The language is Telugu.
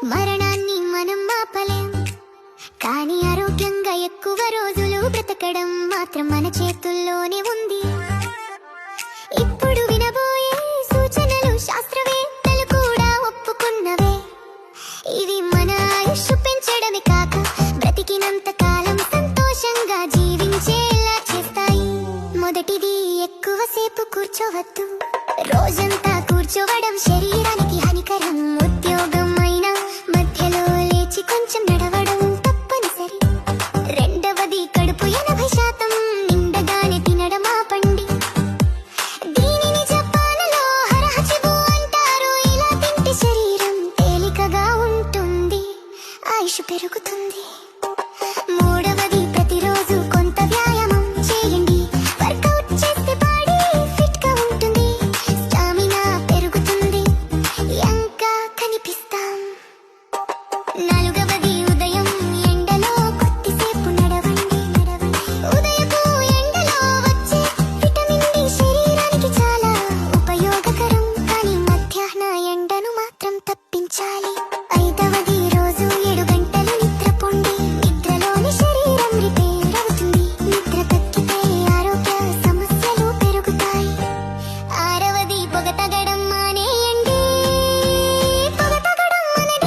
మరణాన్ని మనం ఆపలేం, కానీ ఆరోగ్యంగా ఎక్కువ రోజులు బ్రతకడం మాత్రం మన చేతుల్లోనే ఉంది. ఇప్పుడు వినబోయే సూచనలు శాస్త్రవేత్తలు కూడా ఒప్పుకున్నవే. ఇవి మన ఆయుష్ పెంచడమే కాక బ్రతికినంత కాలం సంతోషంగా జీవించేలా చేస్తాయి. మొదటిది, ఎక్కువసేపు కూర్చోవద్దు. రోజంతా కూర్చోవడం శరీరానికి హానికరం. ఉద్యోగం అయినా మధ్యలో లేచి కొంచెం నడవడం తప్పనిసరి. రెండవది, కడుపు 80% నిండగానే తినడం ఆపండి. దీనిని జపాన్లో హరహచిబు అంటారు. ఇలా తింటే శరీరం తేలికగా ఉంటుంది, ఆయుష్ పెరుగుతుంది. మూడవది, ప్రతిరోజు కొంత వ్యాయామం చేయండి. వర్కౌట్ చేస్తే బాడీ ఫిట్ గా ఉంటుంది, స్టామినా పెరుగుతుంది, యంగ్గా కనిపిస్తాం. నాలుగవది, ఉదయం ఎండలో కొద్దిసేపు నడవండి. ఉదయపు ఎండలో వచ్చే విటమిన్ డి శరీరానికి చాలా ఉపయోగకరం, కానీ మధ్యాహ్న ఎండను మాత్రం తప్పించాలి. ఐదవది,